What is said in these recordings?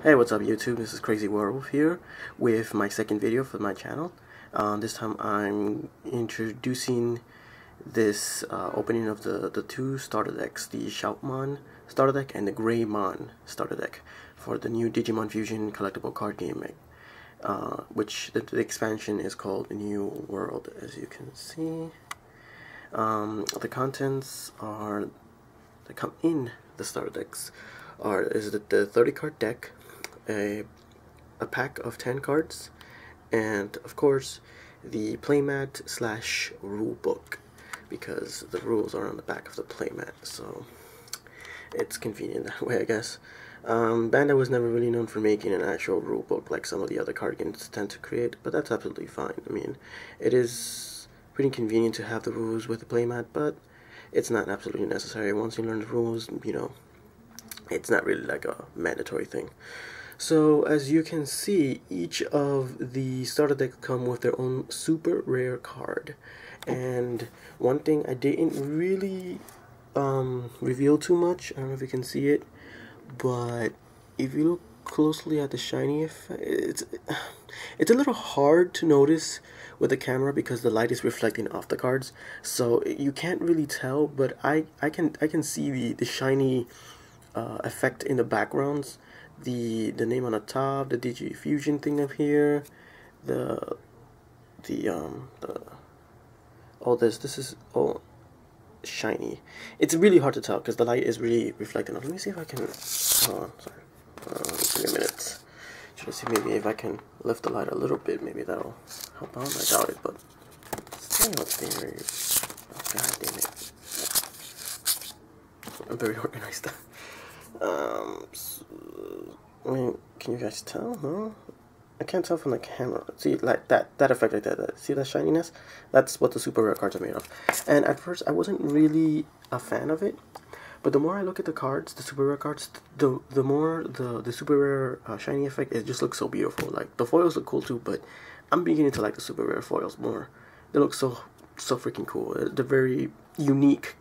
Hey, what's up YouTube? This is Crazy Werewolf here with my second video for my channel. This time I'm introducing this opening of the two starter decks, the Shoutmon starter deck and the Greymon starter deck for the new Digimon Fusion collectible card game, which the expansion is called New World, as you can see. The contents are that come in the starter decks is the 30 card deck, a pack of 10 cards, and of course the playmat slash rule book, because the rules are on the back of the playmat, so it's convenient that way, I guess. Bandai was never really known for making an actual rule book like some of the other card games tend to create, but that's absolutely fine. I mean, it is pretty convenient to have the rules with the playmat, but it's not absolutely necessary. Once you learn the rules, you know, it's not really like a mandatory thing. So as you can see, each of the starter decks come with their own super rare card. And one thing I didn't really reveal too much, I don't know if you can see it, but if you look closely at the shiny effect, it's a little hard to notice with the camera because the light is reflecting off the cards, so you can't really tell, but I can see the shiny effect in the backgrounds, the name on the top, the Digi Fusion thing up here, all this is all shiny. It's really hard to tell because the light is really reflecting off. Let me see if I can, hold on, sorry, give me a minute. Should I see maybe if I can lift the light a little bit, maybe that'll help out. I doubt it, but still not there. Oh, god damn it. I'm very organized. I mean, can you guys tell? No, I can't tell from the camera. See, like that effect right there. See that shininess? That's what the super rare cards are made of. And at first, I wasn't really a fan of it, but the more I look at the cards, the super rare cards, the more the super rare shiny effect, it just looks so beautiful. Like the foils look cool too, but I'm beginning to like the super rare foils more. They look so freaking cool. They're very unique.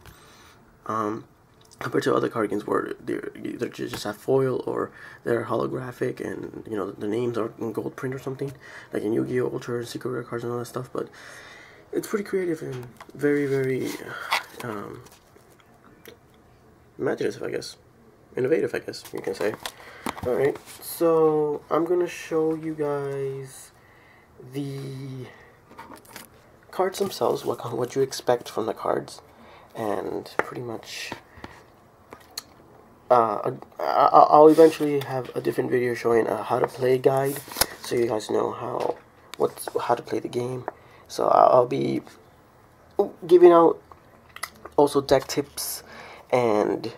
Compared to other card games where they're either just have foil or they're holographic and, you know, the names are in gold print or something, like in Yu-Gi-Oh! Ultra, Secret Rare cards and all that stuff. But it's pretty creative and very imaginative, I guess. Innovative, I guess you can say. Alright, so I'm going to show you guys the cards themselves, what you expect from the cards, and pretty much I'll eventually have a different video showing a how to play guide, so you guys know how to play the game. So I'll be giving out also deck tips and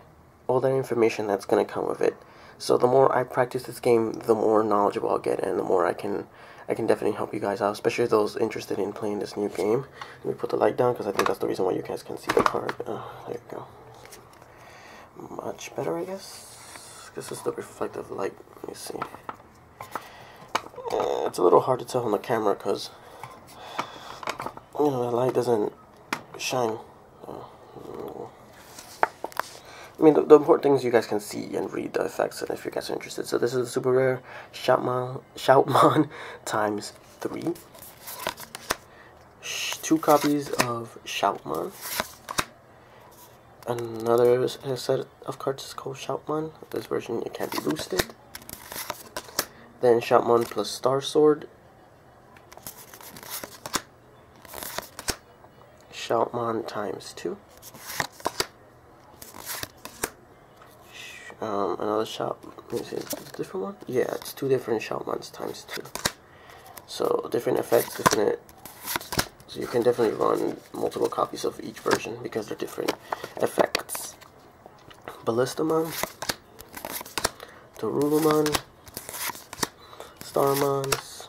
all that information that's gonna come with it. So the more I practice this game, the more knowledgeable I'll get, and the more I can definitely help you guys out, especially those interested in playing this new game. Let me put the light down because I think that's the reason why you guys can see the card. There you go. Much better, I guess. This is the reflective light. Let me see. It's a little hard to tell on the camera because, you know, the light doesn't shine. I mean, the important thing is you guys can see and read the effects, and if you guys are interested. So this is a super rare Shoutmon times 3. 2 copies of Shoutmon. Another set of cards is called Shoutmon. This version, it can't be boosted. Then Shoutmon plus Star Sword. Shoutmon times 2. Another let me see, is it a different one? Yeah, it's 2 different Shoutmons times 2. So different effects, so you can definitely run multiple copies of each version because they're different effects. Ballistamon, Darulumon, Starmons,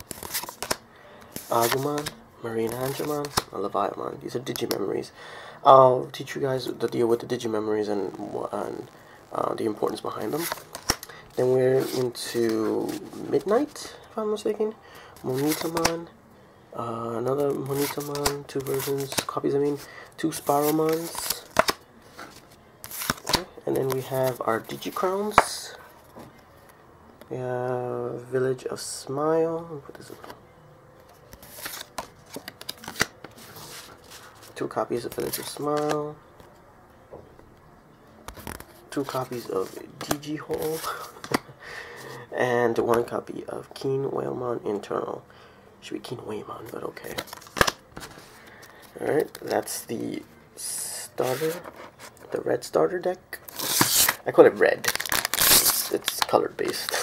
Agumon, Marine Angemon, and Leviathan. These are Digimemories. I'll teach you guys the deal with the Digimemories and the importance behind them. Then we're into Midnight, if I'm mistaken. Monitamon. Another Monitamon, 2 versions, copies I mean, 2 Spiromons, okay. And then we have our Digicrowns, We have Village of Smile. Let me put this in. 2 copies of Village of Smile. 2 copies of Digimon. And 1 copy of Keen Whalemon Internal. Should be Keen Waymon, but okay. Alright, that's the starter, the red starter deck. I call it red. It's color based.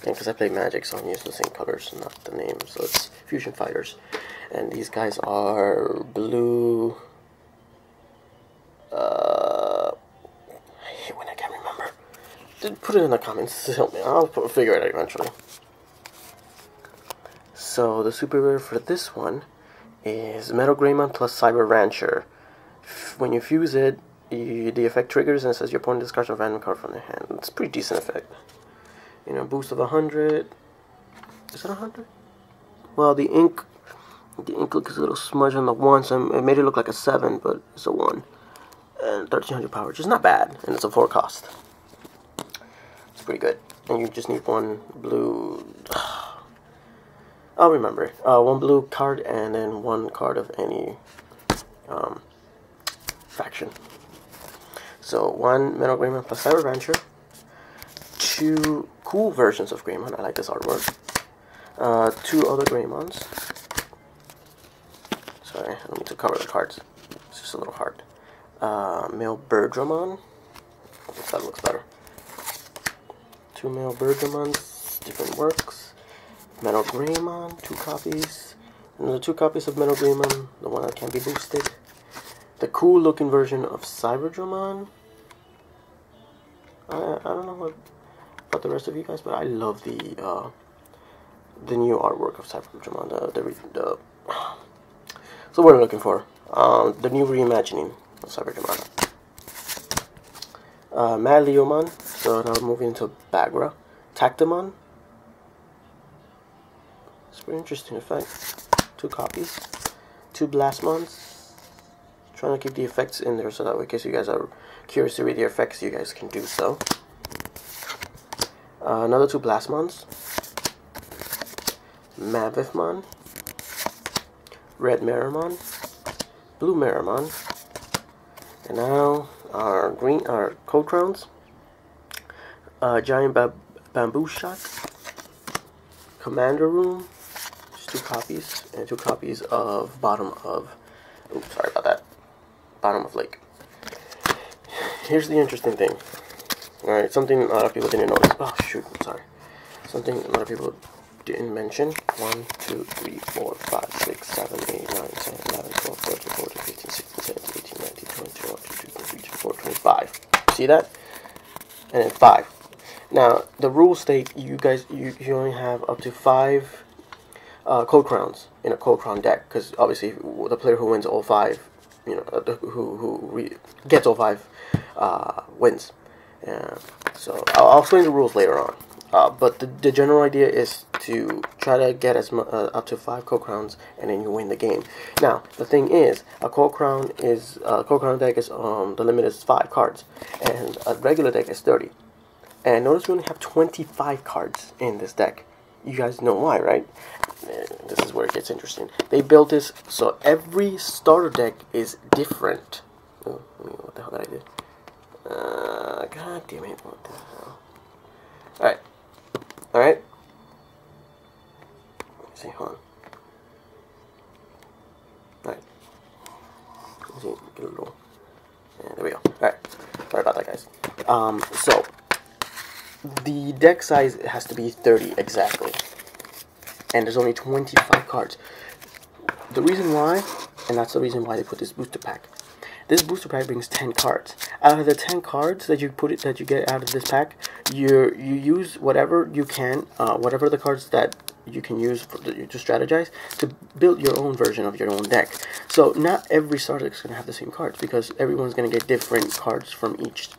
And because I play Magic, so I'm using the same colors, not the name. So it's Fusion Fighters. And these guys are blue. I hate when I can't remember. Put it in the comments to help me. I'll figure it out eventually. So the super rare for this one is Metal Greymon plus Cyber Rancher. When you fuse it, the effect triggers and it says your opponent discards a random card from their hand. It's a pretty decent effect. You know, boost of 100. Is that 100? Well, the ink looks a little smudge on the 1, so it made it look like a 7, but it's a 1. And 1300 power, which is not bad, and it's a 4 cost. It's pretty good. And you just need 1 blue. I'll remember it. 1 blue card and then 1 card of any faction. So 1 Metal Greymon plus Cyber Rancher. 2 cool versions of Greymon. I like this artwork. 2 other Greymons. Sorry, I don't need to cover the cards. It's just a little hard. Male Birdramon. That looks better. 2 male Birdramons, different works. Metal Greymon, 2 copies. And the 2 copies of Metal Greymon, the one that can be boosted. The cool looking version of Cyberdramon. I don't know what about the rest of you guys, but I love the new artwork of Cyberdramon. So what I'm looking for, the new reimagining of Cyberdramon. Mad Leomon, so now moving into Bagra. Tactimon. It's a pretty interesting effect. 2 copies. 2 Blastmons. Trying to keep the effects in there so that in case you guys are curious to read the effects, you guys can do so. Another 2 Blastmons. Mavithmon. Red Meramon. Blue Meramon. And now our Code Crowns. Giant Bamboo Shot. Commander Room. Just 2 copies. And 2 copies of Bottom of... Oops, sorry about that. Bottom of Lake. Here's the interesting thing. Alright, something a lot of people didn't notice. Oh, shoot, sorry. Something a lot of people didn't mention. 1, 2, 3, 4, 5, 6, 7, 8, 9, 10, 11, 12, 13, 14, 15, 16, 17, 18, 19, 20, 21, 22, 23, 24, 25. See that? And then 5. Now, the rules state you guys, you only have up to 5 Code Crowns in a Code Crown deck. Because obviously, the player who wins all 5, you know, who gets all 5 wins. So I'll explain the rules later on. But the general idea is to try to get up to 5 Code Crowns, and then you win the game. Now the thing is, a Code Crown deck is the limit is 5 cards, and a regular deck is 30. And notice we only have 25 cards in this deck. You guys know why, right? This is where it gets interesting. They built this so every starter deck is different. Oh, what the hell did I do? God damn it, what the hell? Alright. Alright. Let's see, hold on. Alright. Let's see, get a little... Yeah, there we go. Alright. Sorry about that, guys. So, the deck size has to be 30 exactly. And there's only 25 cards. The reason why, and that's the reason why they put this booster pack. This booster pack brings 10 cards. Out of the 10 cards that you get out of this pack, you use whatever you can, whatever the cards that you can use to strategize to build your own version of your own deck. So not every starter deck is going to have the same cards because everyone's going to get different cards from each,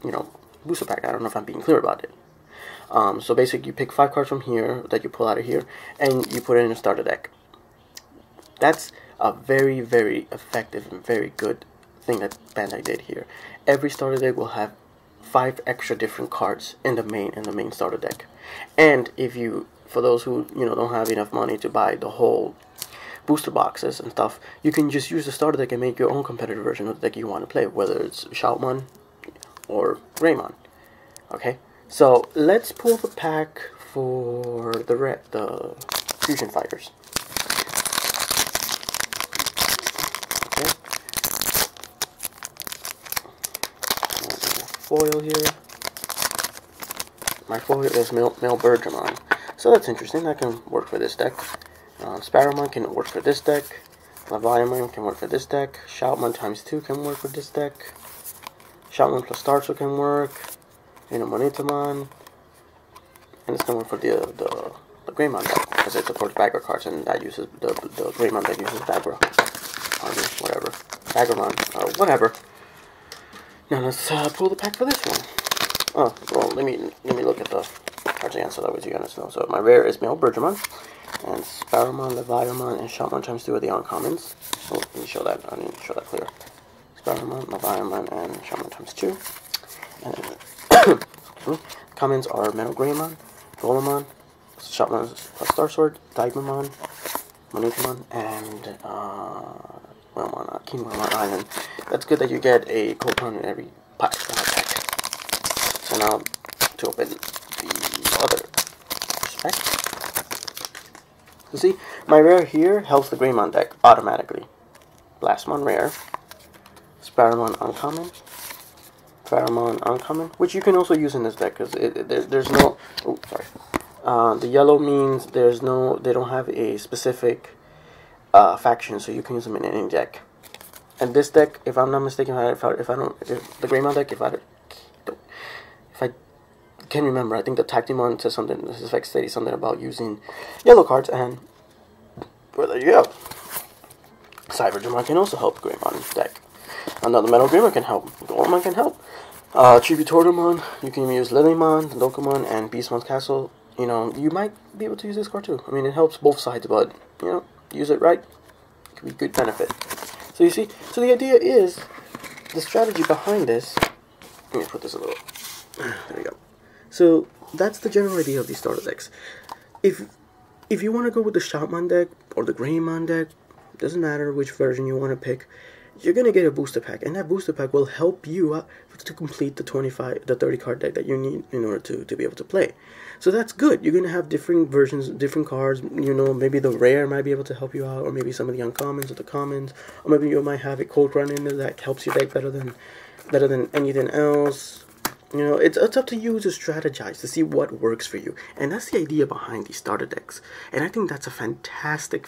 you know, booster pack. I don't know if I'm being clear about it. So basically, you pick 5 cards from here that you pull out of here, and you put it in a starter deck. That's a very, very effective and very good thing that Bandai did here. Every starter deck will have 5 extra different cards in the main starter deck. And if you, for those who don't have enough money to buy the whole booster boxes and stuff, you can just use the starter deck and make your own competitive version of the deck you want to play, whether it's Shoutmon or Greymon. Okay, so let's pull the pack for the Fusion Fighters. Okay, foil here. My foil is male Digimon, so that's interesting. That can work for this deck. Sparrowmon can work for this deck. Leviathan can work for this deck. Shoutmon ×2 can work for this deck. Shoutmon plus Starso can work. Monitamon, and it's gonna work for the Greymon deck because it supports Bagger cards, and that uses the Greymon deck uses Bagger, whatever, Baggermon or whatever. Now let's pull the pack for this one. Oh, well, let me look at the cards again so that way you guys know. So my rare is male Digimon, and Sparrowmon, Leviathan, and Shoutmon ×2 are the uncommons. Oh, let me show that. I need to show that clear. Sparrowmon, Leviathan, and Shoutmon ×2. And commons are Metal Greymon, Golemon, Shoutmon plus Starsword, Digimon, Monitamon, and Kingmon Island. That's good that you get a Cold Crown in every pack. So now to open the other pack. So see, my rare here helps the Greymon deck automatically. Blastmon rare, Sparrowmon uncommon, Pheromone uncommon, which you can also use in this deck because there's no. Oh, sorry. The yellow means they don't have a specific faction, so you can use them in any deck. And this deck, if I'm not mistaken, if the Greymon deck, if I can't remember, I think the Tactimon says something. This effect states something about using yellow cards, and well, there you go. Cybergemon can also help Greymon deck. Another Metal Greymon can help. Golemon can help. Tributormon, you can use Lilymon, Dokemon, and Beastmon's Castle. You might be able to use this card too. I mean, it helps both sides, but use it right, it could be good benefit. So you see, so the idea is the strategy behind this. Let me put this a little. There we go. So that's the general idea of these starter decks. If you want to go with the Shoutmon deck or the Greymon deck, doesn't matter which version you want to pick, you're going to get a booster pack, and that booster pack will help you to complete the 30 card deck that you need in order to be able to play. So that's good. You're going to have different versions, different cards. Maybe the rare might be able to help you out, or maybe some of the uncommons or the commons, or maybe you might have a Cold Run in there that helps your deck better than anything else. It's up to you to strategize to see what works for you, and that's the idea behind these starter decks. And I think that's a fantastic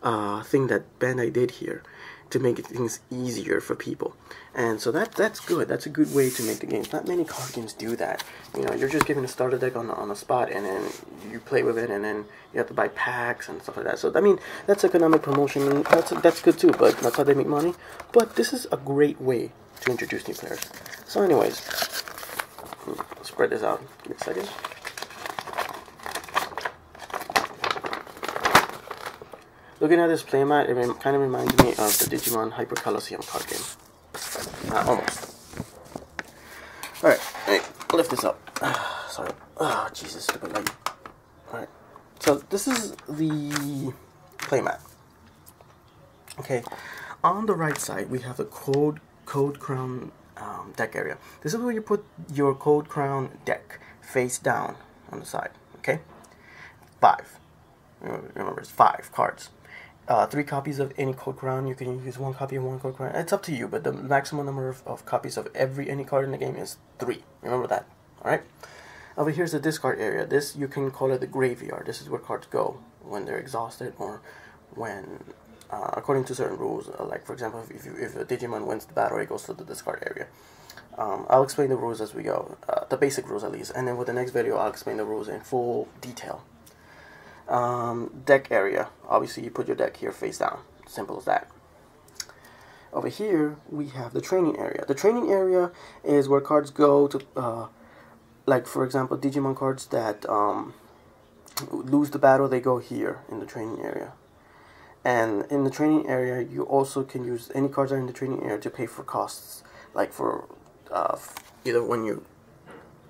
thing that Bandai did here to make things easier for people. And so that's good. That's a good way to make the games. Not many card games do that. You're just given a starter deck on the spot, and then you play with it, and then you have to buy packs and stuff like that. So I mean, that's economic promotion, and that's good too. But that's how they make money. But this is a great way to introduce new players. So anyways, spread this out. Give me a second. Looking at this playmat, it kind of reminds me of the Digimon Hyper Colosseum card game. Almost. Alright, lift this up. Sorry. Oh, Jesus, stupid leg. Alright, so this is the playmat. Okay, on the right side, we have the Code Crown deck area. This is where you put your Code Crown deck face down on the side, okay? 5. Remember, it's 5 cards. 3 copies of any Code Crown. You can use 1 copy of 1 Code Crown. It's up to you, but the maximum number of copies of any card in the game is 3. Remember that. Alright? Over here's the discard area. This, you can call it the graveyard. This is where cards go when they're exhausted, or when, according to certain rules, like for example, if a Digimon wins the battle, it goes to the discard area. I'll explain the rules as we go, the basic rules at least, and then with the next video I'll explain the rules in full detail. Deck area. Obviously you put your deck here face down. Simple as that. Over here we have the training area. The training area is where cards go to, like for example Digimon cards that lose the battle, they go here in the training area. And in the training area you also can use any cards that are in the training area to pay for costs, like for either when you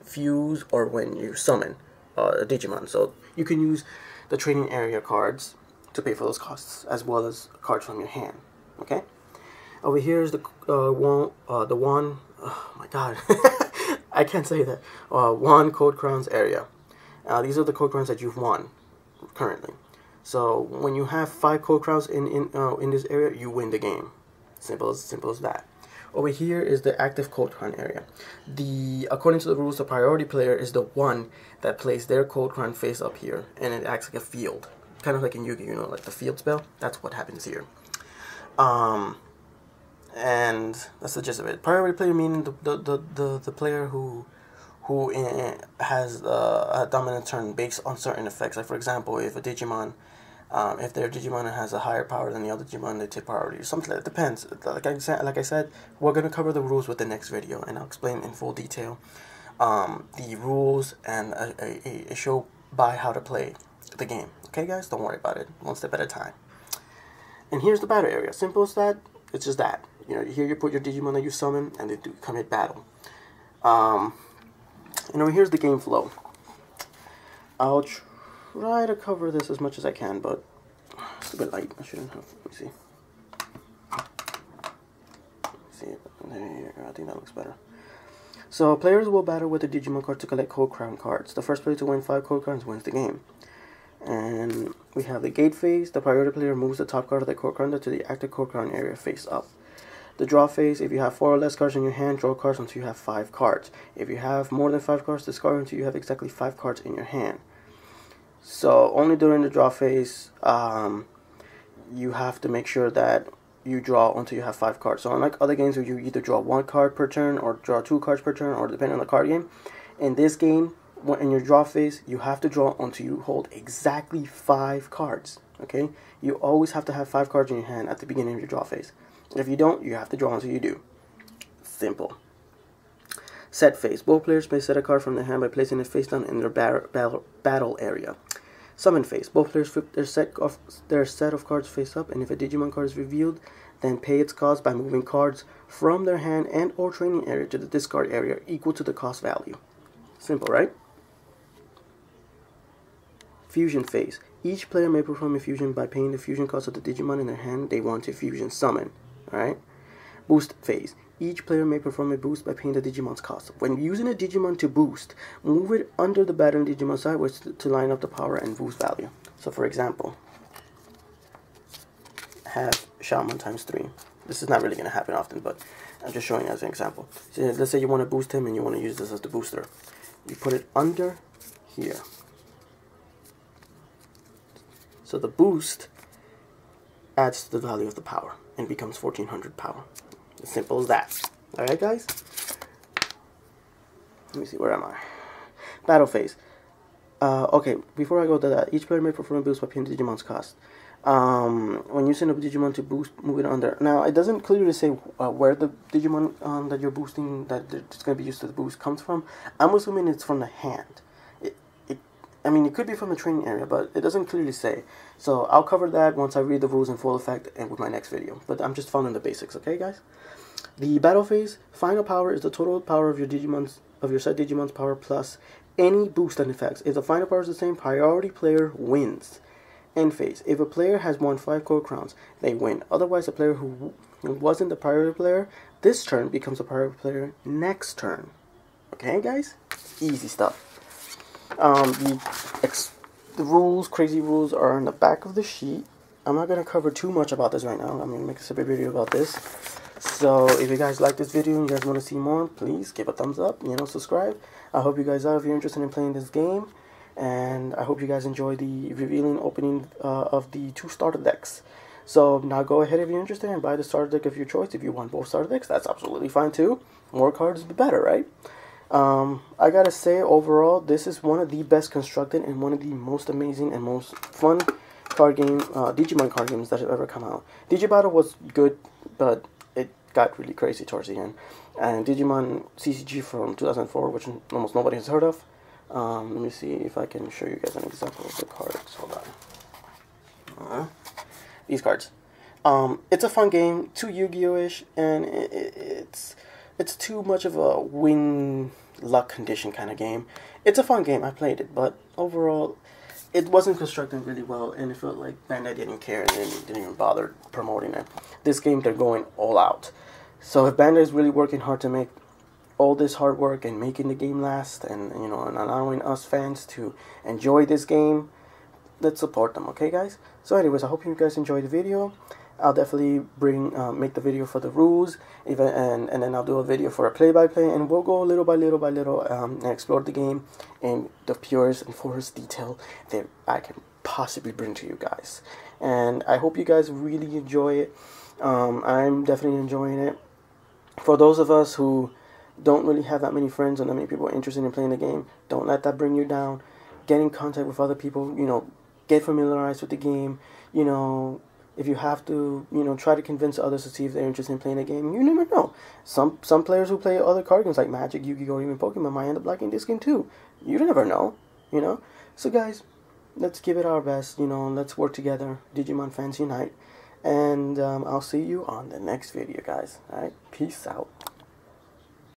fuse or when you summon a Digimon. So you can use the training area cards to pay for those costs, as well as cards from your hand. Okay. Over here is the one. Oh my God, I can't say that. Won Code Crowns area. These are the Code Crowns that you've won currently. So when you have 5 Code Crowns in this area, you win the game. Simple as that. Over here is the active Code Crown area. According to the rules, the priority player is the one that plays their Code Crown face up here, and it acts like a field, kind of like in Yu-Gi-Oh, you know, like the field spell. That's what happens here. And that's the gist of it. Priority player meaning the player who has a dominant turn based on certain effects. Like for example, if a Digimon, if their Digimon has a higher power than the other Digimon, they take priority or something like that. It depends. Like I said, we're gonna cover the rules with the next video, and I'll explain in full detail the rules and a show by how to play the game. Okay, guys, don't worry about it. One step at a time. And here's the battle area. Simple as that. It's just that. You know, here you put your Digimon that you summon, and they do commit battle. You know, here's the game flow. I'll try to cover this as much as I can, but it's a bit light. I shouldn't have. Let me see. There you go. I think that looks better. So, players will battle with the Digimon card to collect Code Crown cards. The first player to win 5 Code Crowns wins the game. And we have the gate phase. The priority player moves the top card of the Code Crown to the active Code Crown area face up. The draw phase, if you have 4 or less cards in your hand, draw cards until you have 5 cards. If you have more than 5 cards, discard until you have exactly 5 cards in your hand. So only during the draw phase, you have to make sure that you draw until you have 5 cards. So unlike other games where you either draw 1 card per turn or draw 2 cards per turn, or depending on the card game, in this game, in your draw phase, you have to draw until you hold exactly 5 cards. Okay? You always have to have 5 cards in your hand at the beginning of your draw phase. If you don't, you have to draw until you do. Simple. Set phase. Both players may set a card from their hand by placing it face down in their battle area. Summon phase. Both players flip their set of cards face up, and if a Digimon card is revealed, then pay its cost by moving cards from their hand and or training area to the discard area equal to the cost value. Simple, right? Fusion phase. Each player may perform a fusion by paying the fusion cost of the Digimon in their hand they want to fusion summon. Alright? Boost phase. Each player may perform a boost by paying the Digimon's cost. When using a Digimon to boost, move it under the battling Digimon sideways to line up the power and boost value. So for example, have Shoutmon times 3. This is not really going to happen often, but I'm just showing you as an example. So let's say you want to boost him and you want to use this as the booster. You put it under here. So the boost adds to the value of the power and becomes 1400 power. As simple as that. Alright, guys? Let me see, where am I? Battle phase. Okay, before I go to that, each player may perform a boost by paying Digimon's cost. When you send a Digimon to boost, move it under. Now, it doesn't clearly say where the Digimon that you're boosting, that it's going to be used to the boost, comes from. I'm assuming it's from the hand. I mean, it could be from the training area, but it doesn't clearly say. So I'll cover that once I read the rules in full effect and with my next video. But I'm just following the basics, okay, guys? The battle phase, final power is the total power of your set Digimon's power plus any boost and effects. If the final power is the same, priority player wins. End phase. If a player has won 5 Code Crowns, they win. Otherwise, the player who wasn't the priority player this turn becomes the priority player next turn. Okay, guys? Easy stuff. The rules, crazy rules, are on the back of the sheet. I'm not going to cover too much about this right now. I'm going to make a separate video about this. So if you guys like this video and you guys want to see more, please give a thumbs up, subscribe. I hope you guys are if you're interested in playing this game. And I hope you guys enjoy the revealing opening of the 2 starter decks. So now go ahead if you're interested and buy the starter deck of your choice. If you want both starter decks, that's absolutely fine too. More cards, the better, right? I gotta say, overall, this is one of the best constructed and one of the most amazing and most fun card game, Digimon card games that have ever come out. Digibattle was good, but it got really crazy towards the end. And Digimon CCG from 2004, which almost nobody has heard of. Let me see if I can show you guys an example of the cards. Hold on. These cards. It's a fun game, too Yu-Gi-Oh-ish, and it's it's too much of a win luck condition kind of game. It's a fun game. I played it, but overall, it wasn't constructed really well, and it felt like Bandai didn't care and didn't even bother promoting it. This game, they're going all out. So if Bandai is really working hard to make all this hard work and making the game last, and and allowing us fans to enjoy this game, let's support them, okay, guys? So anyways, I hope you guys enjoyed the video. I'll definitely make the video for the rules, and then I'll do a video for a play-by-play, and we'll go little by little and explore the game in the purest and fullest detail that I can possibly bring to you guys. And I hope you guys really enjoy it. I'm definitely enjoying it. For those of us who don't really have that many friends and that many people interested in playing the game, don't let that bring you down. Get in contact with other people, get familiarized with the game, if you have to, try to convince others to see if they're interested in playing the game. You never know. Some players who play other card games like Magic, Yu-Gi-Oh, or even Pokemon might end up liking this game too. You never know, So guys, let's give it our best, let's work together. Digimon fans unite. And I'll see you on the next video, guys. Alright, peace out.